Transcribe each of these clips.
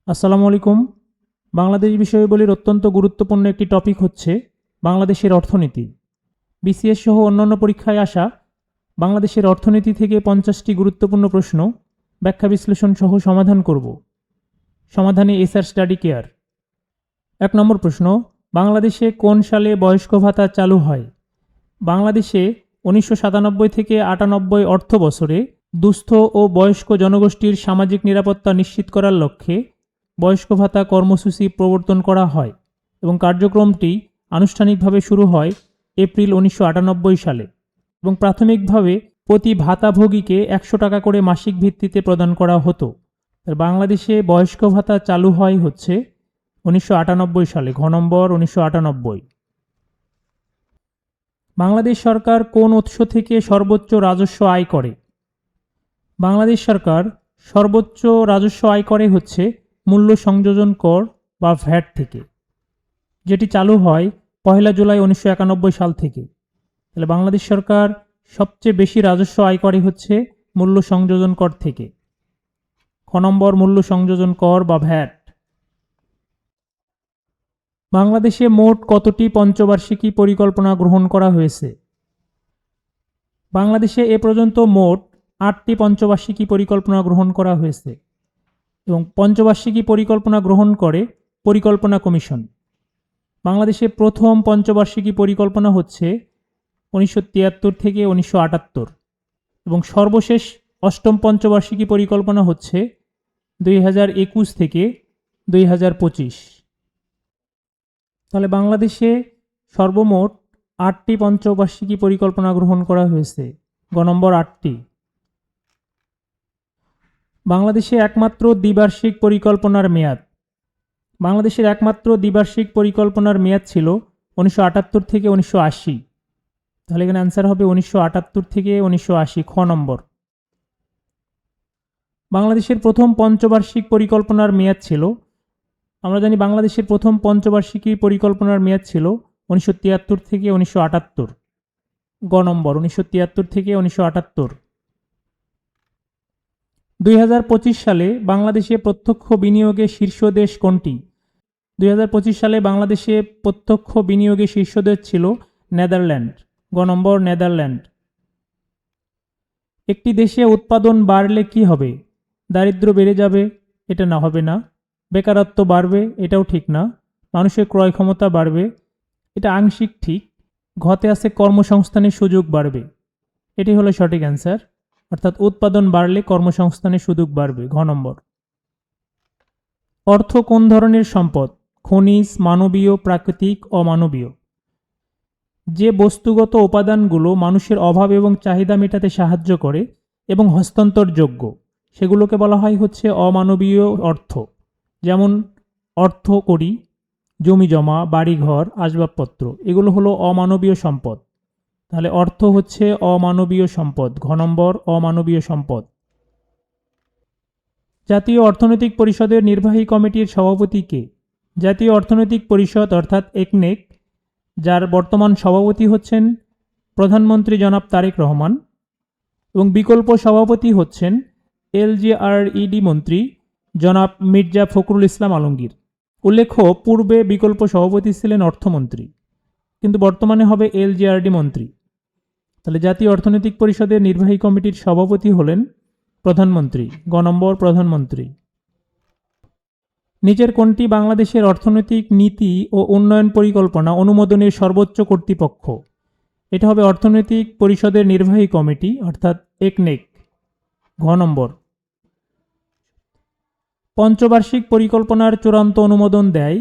আসসালামু আলাইকুম। বাংলাদেশ বিষয়াবলীর অত্যন্ত গুরুত্বপূর্ণ একটি টপিক হচ্ছে বাংলাদেশের অর্থনীতি। বিসিএস সহ অন্যান্য পরীক্ষায় আসা বাংলাদেশের অর্থনীতি থেকে 50টি গুরুত্বপূর্ণ প্রশ্ন ব্যাখ্যা বিশ্লেষণ সহ সমাধান করব। সমাধানে এসআর স্টাডি কেয়ার। 1 নম্বর প্রশ্ন, বাংলাদেশে কোন সালে বয়স্ক ভাতা চালু হয়? বাংলাদেশে 1997 থেকে 98 অর্থ বছরে দুস্থ ও বয়স্ক জনগোষ্ঠীর সামাজিক নিরাপত্তা নিশ্চিত করার লক্ষ্যে বয়স্ক ভাতা কর্মসূচি প্রবর্তন করা হয় এবং কার্যক্রমটি আনুষ্ঠানিকভাবে শুরু হয় এপ্রিল 1998 সালে এবং প্রাথমিকভাবে প্রতি ভাতাভোগীকে 100 টাকা করে মাসিক ভিত্তিতে প্রদান করা হতো। বাংলাদেশে বয়স্ক ভাতা চালু হয় হচ্ছে 1998 সালে, ঘ নম্বর 1998। বাংলাদেশ সরকার কোন উৎস থেকে সর্বোচ্চ রাজস্ব আয় করে? বাংলাদেশ সরকার সর্বোচ্চ রাজস্ব আয় করে হচ্ছে মূল্য সংযোজন কর বা ভ্যাট থেকে, যেটি চালু হয় 1 জুলাই 1991 সাল থেকে। তাহলে বাংলাদেশ সরকার সবচেয়ে বেশি রাজস্ব আয় করে হচ্ছে মূল্য সংযোজন কর থেকে। খ নম্বর মূল্য সংযোজন কর বা ভ্যাট। বাংলাদেশে মোট কতটি পঞ্চবার্ষিকী পরিকল্পনা গ্রহণ করা হয়েছে? বাংলাদেশে এ পর্যন্ত মোট 8টি পঞ্চবার্ষিকী পরিকল্পনা গ্রহণ করা হয়েছে এবং পঞ্চবার্ষিকী পরিকল্পনা গ্রহণ করে পরিকল্পনা কমিশন। বাংলাদেশে প্রথম পঞ্চবার্ষিকী পরিকল্পনা হচ্ছে 1973 থেকে 1978 এবং সর্বশেষ অষ্টম পঞ্চবার্ষিকী পরিকল্পনা হচ্ছে 2021 থেকে 2025। তাহলে বাংলাদেশে সর্বমোট 8টি পঞ্চবার্ষিকী পরিকল্পনা গ্রহণ করা হয়েছে, গ নম্বর 8টি। বাংলাদেশে একমাত্র দ্বিবার্ষিক পরিকল্পনার মেয়াদ। বাংলাদেশের একমাত্র দ্বিবার্ষিক পরিকল্পনার মেয়াদ ছিল 1978 থেকে 1980। তাহলে এখানে অ্যান্সার হবে 1978 থেকে 1980, খ নম্বর। বাংলাদেশের প্রথম পঞ্চবার্ষিক পরিকল্পনার মেয়াদ ছিল, আমরা জানি বাংলাদেশের প্রথম পঞ্চবার্ষিকী পরিকল্পনার মেয়াদ ছিল 1973 থেকে 1978, গ নম্বর 1973 থেকে 1978। 2025 সালে বাংলাদেশে প্রত্যক্ষ বিনিয়োগে শীর্ষ দেশ কোনটি? 2025 সালে বাংলাদেশে প্রত্যক্ষ বিনিয়োগে শীর্ষ দেশ ছিল নেদারল্যান্ড, গ নম্বর নেদারল্যান্ড। একটি দেশে উৎপাদন বাড়লে কি হবে? দারিদ্র্য বেড়ে যাবে, এটা না, হবে না। বেকারত্ব বাড়বে, এটাও ঠিক না। মানুষের ক্রয় ক্ষমতা বাড়বে, এটা আংশিক ঠিক। ঘতে আছে কর্মসংস্থানের সুযোগ বাড়বে, এটি হলো সঠিক অ্যান্সার। অর্থাৎ উৎপাদন বাড়লে কর্মসংস্থানের সুযোগ বাড়বে, ঘ নম্বর। অর্থ কোন ধরনের সম্পদ? খনিজ, মানবীয়, প্রাকৃতিক, অমানবীয়। যে বস্তুগত উপাদানগুলো মানুষের অভাব এবং চাহিদা মেটাতে সাহায্য করে এবং হস্তান্তরযোগ্য, সেগুলোকে বলা হয় হচ্ছে অমানবীয় অর্থ। যেমন অর্থ কড়ি, জমি জমা, বাড়িঘর, আসবাবপত্র, এগুলো হলো অমানবীয় সম্পদ। তাহলে অর্থ হচ্ছে অমানবীয় সম্পদ, ঘ নম্বর অমানবীয় সম্পদ। জাতীয় অর্থনৈতিক পরিষদের নির্বাহী কমিটির সভাপতি কে? জাতীয় অর্থনৈতিক পরিষদ অর্থাৎ একনেক, যার বর্তমান সভাপতি হচ্ছেন প্রধানমন্ত্রী জনাব তারেক রহমান এবং বিকল্প সভাপতি হচ্ছেন এলজিআরইডি মন্ত্রী জনাব মির্জা ফখরুল ইসলাম আলমগীর। উল্লেখ্য, পূর্বে বিকল্প সভাপতি ছিলেন অর্থমন্ত্রী, কিন্তু বর্তমানে হবে এলজিআরডি মন্ত্রী। তাহলে জাতীয় অর্থনৈতিক পরিষদের নির্বাহী কমিটির সভাপতি হলেন প্রধানমন্ত্রী, গ নম্বর প্রধানমন্ত্রী। নিচের কোনটি বাংলাদেশের অর্থনৈতিক নীতি ও উন্নয়ন পরিকল্পনা অনুমোদনের সর্বোচ্চ কর্তৃপক্ষ? এটা হবে অর্থনৈতিক পরিষদের নির্বাহী কমিটি অর্থাৎ একনেক, ঘ নম্বর। পঞ্চবার্ষিক পরিকল্পনার চূড়ান্ত অনুমোদন দেয়,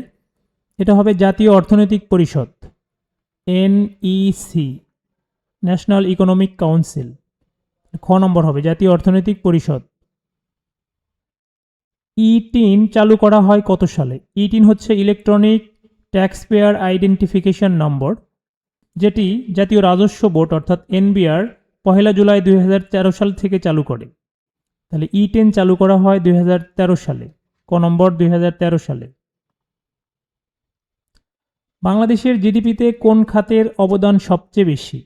এটা হবে জাতীয় অর্থনৈতিক পরিষদ, এনইসি, ন্যাশনাল ইকোনমিক কাউন্সিল, খ নম্বর হবে জাতীয় অর্থনৈতিক পরিষদ। ই-টিন চালু করা হয় কত সালে? ই-টিন হচ্ছে ইলেকট্রনিক ট্যাক্স পেয়ার আইডেন্টিফিকেশন নম্বর, যেটি জাতীয় রাজস্ব বোর্ড অর্থাৎ এনবিআর 1 জুলাই 2013 সাল থেকে চালু করে। তাহলে ই-টিন চালু করা হয় 2013 সালে, ক নম্বর 2013 সালে। বাংলাদেশের জিডিপিতে কোন খাতের অবদান সবচেয়ে বেশি?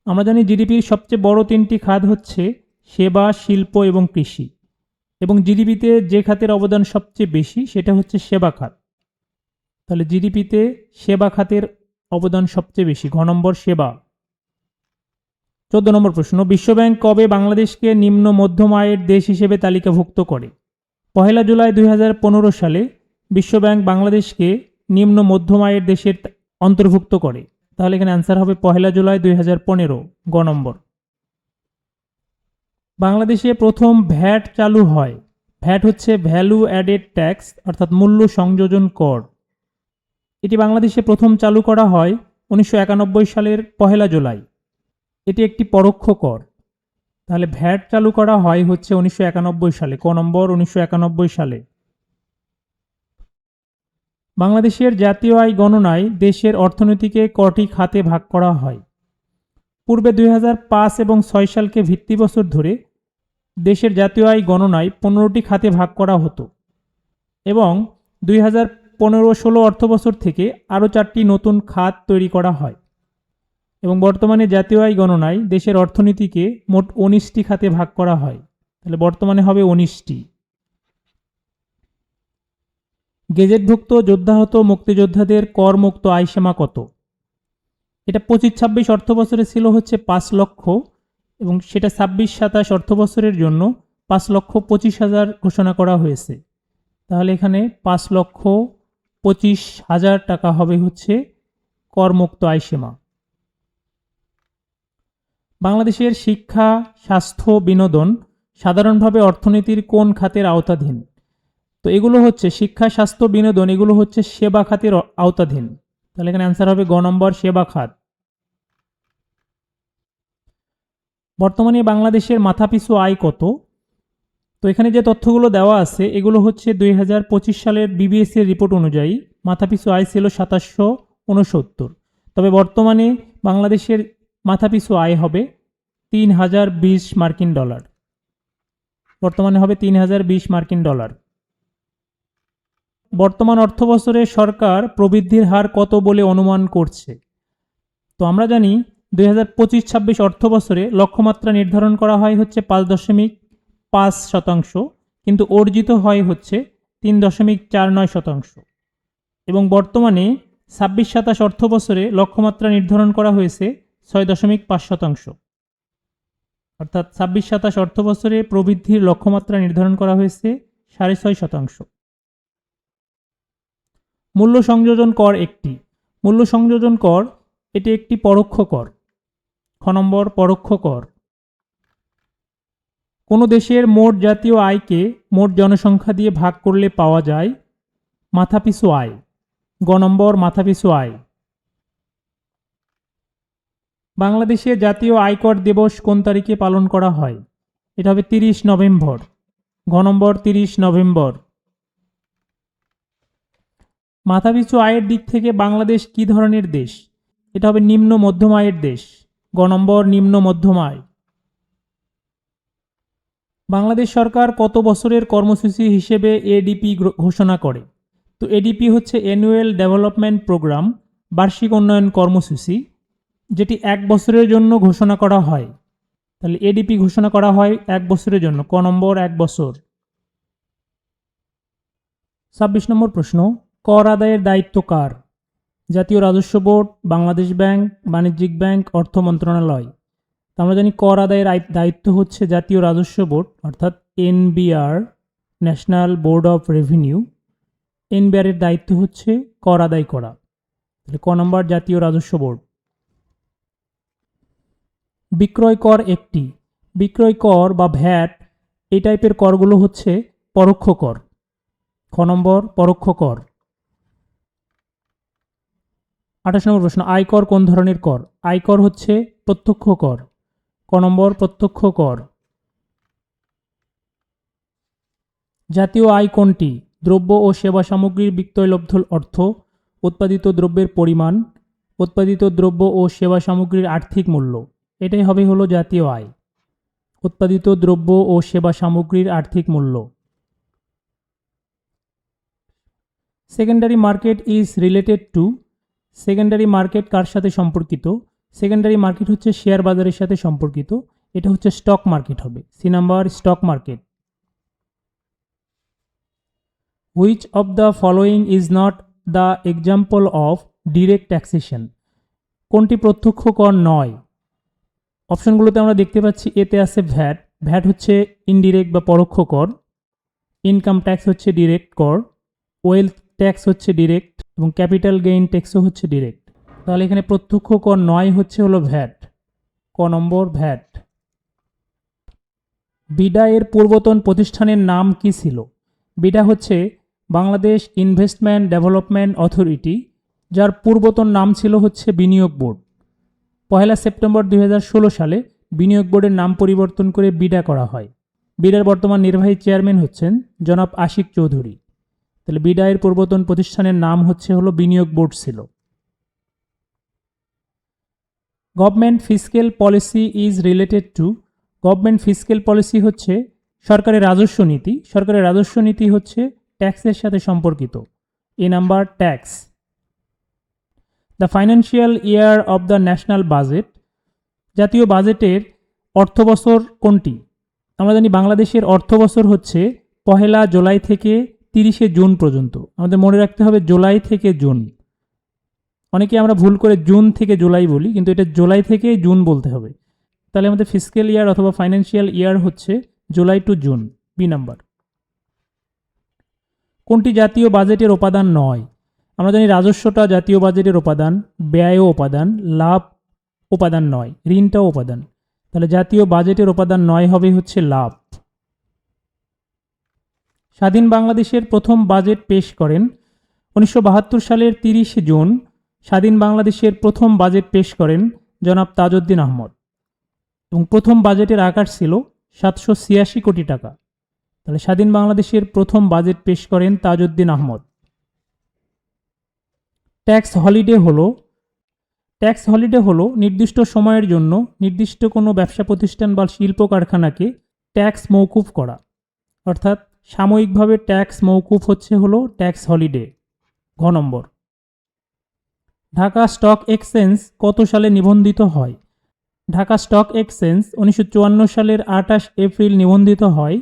আমরা জানি জিডিপির সবচেয়ে বড় 3টি খাত হচ্ছে সেবা, শিল্প এবং কৃষি। এবং জিডিপিতে যে খাতের অবদান সবচেয়ে বেশি সেটা হচ্ছে সেবা খাত। তাহলে জিডিপিতে সেবা খাতের অবদান সবচেয়ে বেশি, ঘ নম্বর সেবা। 14 নম্বর প্রশ্ন, বিশ্বব্যাংক কবে বাংলাদেশকে নিম্ন মধ্যম আয়ের দেশ হিসেবে তালিকাভুক্ত করে? 1 জুলাই 2015 সালে বিশ্বব্যাংক বাংলাদেশকে নিম্ন মধ্যম আয়ের দেশের অন্তর্ভুক্ত করে। তাহলে এখানে অ্যান্সার হবে 1 জুলাই 2015, গ নম্বর। বাংলাদেশে প্রথম ভ্যাট চালু হয়। ভ্যাট হচ্ছে ভ্যালু অ্যাডেড ট্যাক্স, অর্থাৎ মূল্য সংযোজন কর। এটি বাংলাদেশে প্রথম চালু করা হয় 1991 সালের 1 জুলাই। এটি একটি পরোক্ষ কর। তাহলে ভ্যাট চালু করা হয় হচ্ছে 1991 সালে, ক নম্বর, 1991 সালে। বাংলাদেশের জাতীয় আয় গণনায় দেশের অর্থনীতিকে কটি খাতে ভাগ করা হয়? পূর্বে 2005 এবং 6 সালকে ভিত্তিবছর ধরে দেশের জাতীয় আয় গণনায় 15টি খাতে ভাগ করা হতো এবং 2015-16 অর্থবছর থেকে আরও 4টি নতুন খাত তৈরি করা হয় এবং বর্তমানে জাতীয় আয় গণনায় দেশের অর্থনীতিকে মোট 19টি খাতে ভাগ করা হয়। তাহলে বর্তমানে হবে 19টি। গেজেটভুক্ত যোদ্ধাহত মুক্তিযোদ্ধাদের করমুক্ত আয়সীমা কত? এটা 25-26 অর্থবছরে ছিল হচ্ছে 5 লক্ষ এবং সেটা 26-27 অর্থবছরের জন্য 5,25,000 ঘোষণা করা হয়েছে। তাহলে এখানে 5,25,000 টাকা হবে হচ্ছে করমুক্ত আয়সীমা। বাংলাদেশের শিক্ষা, স্বাস্থ্য, বিনোদন সাধারণভাবে অর্থনীতির কোন খাতের আওতাধীন? তো এগুলো হচ্ছে শিক্ষা, স্বাস্থ্য, বিনোদন, এগুলো হচ্ছে সেবা খাতের আওতাধীন। তাহলে এখানে অ্যান্সার হবে গ নম্বর, সেবা খাত। বর্তমানে বাংলাদেশের মাথাপিছু আয় কত? তো এখানে যে তথ্যগুলো দেওয়া আছে এগুলো হচ্ছে 2025 সালের বিবিএস এর রিপোর্ট অনুযায়ী মাথাপিছু আয় ছিল 2769। তবে বর্তমানে বাংলাদেশের মাথাপিছু আয় হবে 3020 মার্কিন ডলার। বর্তমানে হবে 3020 মার্কিন ডলার। বর্তমান অর্থবছরে সরকার প্রবৃদ্ধির হার কত বলে অনুমান করছে? তো আমরা জানি 2025-26 অর্থবছরে লক্ষ্যমাত্রা নির্ধারণ করা হয় হচ্ছে 5.5%, কিন্তু অর্জিত হয় হচ্ছে 3.49%। এবং বর্তমানে 26-27 অর্থবছরে লক্ষ্যমাত্রা নির্ধারণ করা হয়েছে 6.5%। অর্থাৎ 26-27 অর্থবছরে প্রবৃদ্ধির লক্ষ্যমাত্রা নির্ধারণ করা হয়েছে 6.5%। মূল্য সংযোজন কর একটি। মূল্য সংযোজন কর এটি একটি পরোক্ষ কর। খ নম্বর, পরোক্ষ কর। কোনো দেশের মোট জাতীয় আয়কে মোট জনসংখ্যা দিয়ে ভাগ করলে পাওয়া যায় মাথাপিছু আয়। গ নম্বর, মাথাপিছু আয়। বাংলাদেশে জাতীয় আয়কর দিবস কোন তারিখে পালন করা হয়? এটা হবে 30 নভেম্বর। ঘ নম্বর, 30 নভেম্বর। মাথাপিছু আয়ের দিক থেকে বাংলাদেশ কি ধরনের দেশ? এটা হবে নিম্ন মধ্যম আয়ের দেশ। গ নম্বর, নিম্ন মধ্যম আয়। বাংলাদেশ সরকার কত বছরের কর্মসূচি হিসেবে এডিপি ঘোষণা করে? তো এডিপি হচ্ছে অ্যানুয়াল ডেভেলপমেন্ট প্রোগ্রাম, বার্ষিক উন্নয়ন কর্মসূচি, যেটি 1 বছরের জন্য ঘোষণা করা হয়। তাহলে এডিপি ঘোষণা করা হয় 1 বছরের জন্য, ক নম্বর, 1 বছর। 26 নম্বর প্রশ্ন, কর আদায়ের দায়িত্ব কার? জাতীয় রাজস্ব বোর্ড, বাংলাদেশ ব্যাংক, বাণিজ্যিক ব্যাংক, অর্থ মন্ত্রণালয়। আমরা জানি কর আদায়ের দায়িত্ব হচ্ছে জাতীয় রাজস্ব বোর্ড, অর্থাৎ NBR, national board of revenue. NBR এর দায়িত্ব হচ্ছে কর আদায় করা। তাহলে ক নম্বর, জাতীয় রাজস্ব বোর্ড। বিক্রয় কর একটি। বিক্রয় কর বা ভ্যাট এই টাইপের করগুলো হচ্ছে পরোক্ষ কর। খ নম্বর, পরোক্ষ কর। 28 নম্বর প্রশ্ন, আয়কর কোন ধরনের কর? আয়কর হচ্ছে প্রত্যক্ষ কর। ক নম্বর, প্রত্যক্ষ কর। জাতীয় আয় কোনটি? দ্রব্য ও সেবা সামগ্রীর বিক্রয়লব্ধ অর্থ, উৎপাদিত দ্রব্যের পরিমাণ, উৎপাদিত দ্রব্য ও সেবা সামগ্রীর আর্থিক মূল্য। এটাই হলো জাতীয় আয়। উৎপাদিত দ্রব্য ও সেবা সামগ্রীর আর্থিক মূল্য। Secondary market is related to. Secondary market কার সাথে সম্পর্কিত? সেকেন্ডারি মার্কেট হচ্ছে শেয়ার বাজারের সাথে সম্পর্কিত। এটা হচ্ছে স্টক মার্কেট হবে। C number, stock market. Which of the following is not the example of direct taxation? কোনটি প্রত্যক্ষ কর নয়? অপশনগুলোতে আমরা দেখতে পাচ্ছি এতে আছে ভ্যাট। ভ্যাট হচ্ছে ইনডিরেক্ট বা পরোক্ষ কর। ইনকাম ট্যাক্স হচ্ছে ডিরেক্ট কর। ওয়েলথ ট্যাক্স হচ্ছে ডিরেক্ট এবং ক্যাপিটাল গেইন ট্যাক্সও হচ্ছে ডিরেক্ট। তাহলে এখানে প্রত্যক্ষ কর নয় হলো ভ্যাট। ক নম্বর ভ্যাট। বিডা এর পূর্বতন প্রতিষ্ঠানের নাম কি ছিল? বিডা হচ্ছে বাংলাদেশ ইনভেস্টমেন্ট ডেভেলপমেন্ট অথরিটি, যার পূর্বতন নাম ছিল হচ্ছে বিনিয়োগ বোর্ড। 1 সেপ্টেম্বর 2016 সালে বিনিয়োগ বোর্ডের নাম পরিবর্তন করে বিডা করা হয়। বিডার বর্তমান নির্বাহী চেয়ারম্যান হচ্ছেন জনাব আশিক চৌধুরী। তাহলে বিডা এর পূর্বতন প্রতিষ্ঠানের নাম হলো বিনিয়োগ বোর্ড ছিল। Government fiscal policy is related two. Government fiscal policy হচ্ছে সরকারের রাজস্ব নীতি। সরকারের রাজস্ব নীতি হচ্ছে ট্যাক্সের সাথে সম্পর্কিত। A number tax. The financial year of the national budget. জাতীয় বাজেটের অর্থবছর কোনটি? আমরা জানি বাংলাদেশের অর্থবছর হচ্ছে 1 জুলাই থেকে 30 জুন পর্যন্ত। আমাদের মনে রাখতে হবে জুলাই থেকে জুন। অনেকে আমরা ভুল করে জুন থেকে জুলাই বলি, কিন্তু এটা জুলাই থেকে জুন বলতে হবে। তাহলে আমাদের ফিসক্যাল ইয়ার অথবা ফাইন্যান্সিয়াল ইয়ার হচ্ছে July to June. B number. কোনটি জাতীয় বাজেটের উপাদান নয়? আমরা জানি রাজস্বটা জাতীয় বাজেটের উপাদান, ব্যয়ও উপাদান, লাভ উপাদান নয়, ঋণটাও উপাদান। তাহলে জাতীয় বাজেটের উপাদান নয় হবে হচ্ছে লাভ। স্বাধীন বাংলাদেশের প্রথম বাজেট পেশ করেন 1972 সালের 30 জুন। স্বাধীন বাংলাদেশের প্রথম বাজেট পেশ করেন জনাব তাজউদ্দিন আহমদ এবং প্রথম বাজেটের আকার ছিল 786 কোটি টাকা। তাহলে স্বাধীন বাংলাদেশের প্রথম বাজেট পেশ করেন তাজউদ্দিন আহমদ। ট্যাক্স হলিডে হলো নির্দিষ্ট সময়ের জন্য নির্দিষ্ট কোনো ব্যবসা প্রতিষ্ঠান বা শিল্প কারখানাকে ট্যাক্স মওকুফ করা, অর্থাৎ সাময়িকভাবে ট্যাক্স মওকুফ হলো ট্যাক্স হলিডে। ঘ নম্বর। ঢাকা স্টক এক্সচেঞ্জ কত সালে নিবন্ধিত হয়? ঢাকা স্টক এক্সচেঞ্জ 1954 সালের 28 এপ্রিল নিবন্ধিত হয়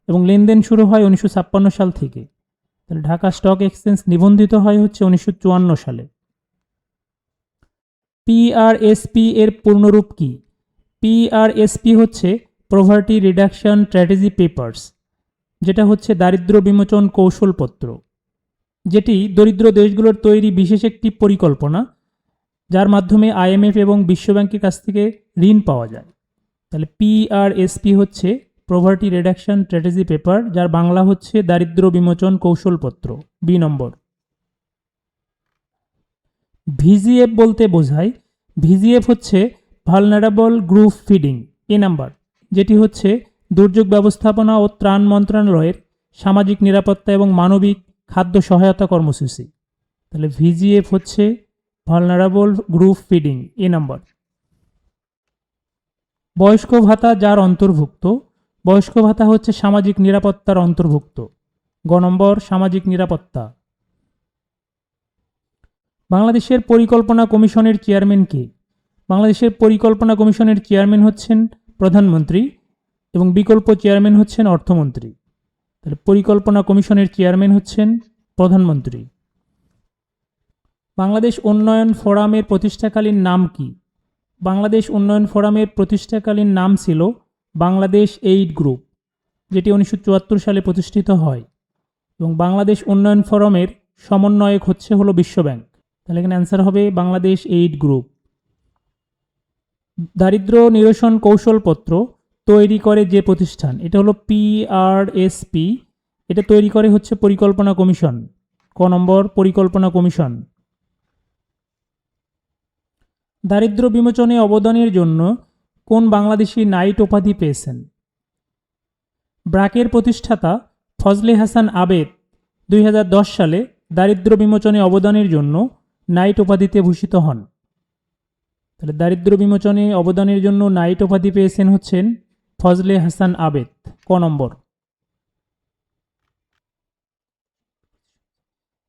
এবং লেনদেন শুরু হয় 1956 সাল থেকে। তাহলে ঢাকা স্টক এক্সচেঞ্জ নিবন্ধিত হয় হচ্ছে 1954 সালে। পিআরএসপি এর পূর্ণরূপ কি? পিআরএসপি হচ্ছে পভার্টি রিডাকশন স্ট্র্যাটেজি পেপারস, যেটা হচ্ছে দারিদ্র বিমোচন কৌশলপত্র, যেটি দরিদ্র দেশগুলোর তৈরি বিশেষ একটি পরিকল্পনা, যার মাধ্যমে আইএমএফ এবং বিশ্বব্যাংকের কাছ থেকে ঋণ পাওয়া যায়। তাহলে পিআরএসপি হচ্ছে পভার্টি রিডাকশন স্ট্র্যাটেজি পেপার, যার বাংলা হচ্ছে দারিদ্র বিমোচন কৌশলপত্র। বি নম্বর। ভিজিএফ বলতে বোঝায়, ভিজিএফ হচ্ছে ভালনারেবল গ্রুপ ফিডিং। এ নাম্বার, যেটি হচ্ছে দুর্যোগ ব্যবস্থাপনা ও ত্রাণ মন্ত্রণালয়ের সামাজিক নিরাপত্তা এবং মানবিক খাদ্য সহায়তা কর্মসূচি। তাহলে ভিজিএফ হচ্ছে ভালনারেবল গ্রুপ ফিডিং। এ নাম্বার। বয়স্ক ভাতা যার অন্তর্ভুক্ত? বয়স্ক ভাতা হচ্ছে সামাজিক নিরাপত্তার অন্তর্ভুক্ত। গ নম্বর, সামাজিক নিরাপত্তা। বাংলাদেশের পরিকল্পনা কমিশনের চেয়ারম্যান কে? বাংলাদেশের পরিকল্পনা কমিশনের চেয়ারম্যান হচ্ছেন প্রধানমন্ত্রী এবং বিকল্প চেয়ারম্যান হচ্ছেন অর্থমন্ত্রী। তাহলে পরিকল্পনা কমিশনের চেয়ারম্যান হচ্ছেন প্রধানমন্ত্রী। বাংলাদেশ উন্নয়ন ফোরামের প্রতিষ্ঠাকালীন নাম কি? বাংলাদেশ উন্নয়ন ফোরামের প্রতিষ্ঠাকালীন নাম ছিল বাংলাদেশ এইড গ্রুপ, যেটি 1974 সালে প্রতিষ্ঠিত হয় এবং বাংলাদেশ উন্নয়ন ফোরামের সমন্বয়ক হলো বিশ্বব্যাংক। তাহলে এখানে অ্যান্সার হবে বাংলাদেশ এইড গ্রুপ। দারিদ্র নিরসন কৌশলপত্র তৈরি করে যে প্রতিষ্ঠান, এটা হলো পিআরএসপি। এটা তৈরি করে হচ্ছে পরিকল্পনা কমিশন। ক নম্বর, পরিকল্পনা কমিশন। দারিদ্র বিমোচনে অবদানের জন্য কোন বাংলাদেশি নাইট উপাধি পেয়েছেন? ব্র্যাকের প্রতিষ্ঠাতা ফজলে হাসান আবেদ 2010 সালে দারিদ্র বিমোচনে অবদানের জন্য নাইট উপাধিতে ভূষিত হন। তাহলে দারিদ্র বিমোচনে অবদানের জন্য নাইট উপাধি পেয়েছেন হচ্ছেন ফজলে হাসান আবেদ। ক নম্বর।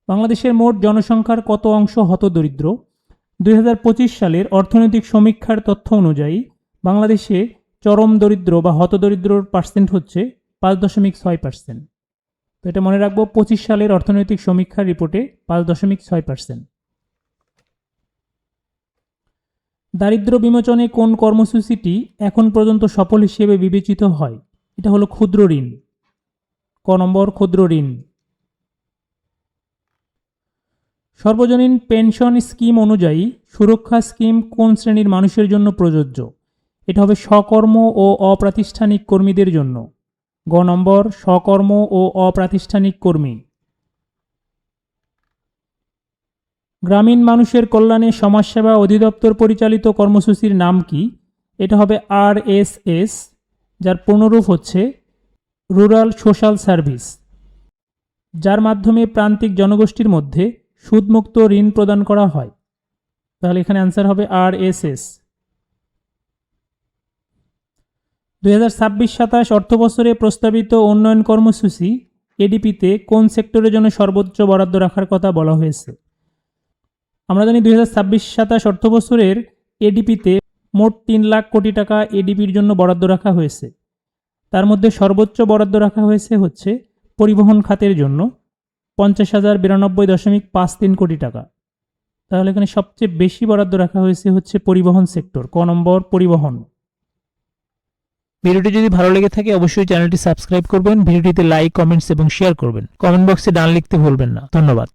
বাংলাদেশের মোট জনসংখ্যার কত অংশ হতদরিদ্র? 2025 সালের অর্থনৈতিক সমীক্ষার তথ্য অনুযায়ী বাংলাদেশে চরম দরিদ্র বা হতদরিদ্রর পার্সেন্ট হচ্ছে 5.6%। তো এটা মনে রাখবো 25 সালের অর্থনৈতিক সমীক্ষার রিপোর্টে 5.6%। দারিদ্র্য বিমোচনে কোন কর্মসূচিটি এখন পর্যন্ত সফল হিসেবে বিবেচিত হয়? এটা হলো ক্ষুদ্র ঋণ। ক নম্বর ক্ষুদ্র ঋণ। সর্বজনীন পেনশন স্কিম অনুযায়ী সুরক্ষা স্কিম কোন শ্রেণীর মানুষের জন্য প্রযোজ্য? এটা হবে স্বকর্ম ও অপ্রাতিষ্ঠানিক কর্মীদের জন্য। গ নম্বর স্বকর্ম ও অপ্রাতিষ্ঠানিক কর্মী। গ্রামীণ মানুষের কল্যাণে সমাজসেবা অধিদপ্তর পরিচালিত কর্মসূচির নাম কি? এটা হবে RSS, যার পূর্ণরূপ হচ্ছে রুরাল সোশ্যাল সার্ভিস, যার মাধ্যমে প্রান্তিক জনগোষ্ঠীর মধ্যে সুদমুক্ত ঋণ প্রদান করা হয়। তাহলে এখানে অ্যান্সার হবে RSS। 2026-27 অর্থবছরে প্রস্তাবিত উন্নয়ন কর্মসূচি এডিপিতে কোন সেক্টরের জন্য সর্বোচ্চ বরাদ্দ রাখার কথা বলা হয়েছে? আমরা জানি 2026-27 অর্থবছরের এডিপিতে মোট 3 লাখ কোটি টাকা এডিপির জন্য বরাদ্দ রাখা হয়েছে। তার মধ্যে সর্বোচ্চ বরাদ্দ রাখা হয়েছে হচ্ছে পরিবহন খাতের জন্য 50,092.53 কোটি টাকা। তাহলে এখানে সবচেয়ে বেশি বরাদ্দ রাখা হয়েছে হচ্ছে পরিবহন সেক্টর। ক নম্বর পরিবহন। ভিডিওটি যদি ভালো লেগে থাকে অবশ্যই চ্যানেলটি সাবস্ক্রাইব করবেন, ভিডিওটিতে লাইক, কমেন্টস এবং শেয়ার করবেন। কমেন্ট বক্সে ডান লিখতে ভুলবেন না। ধন্যবাদ।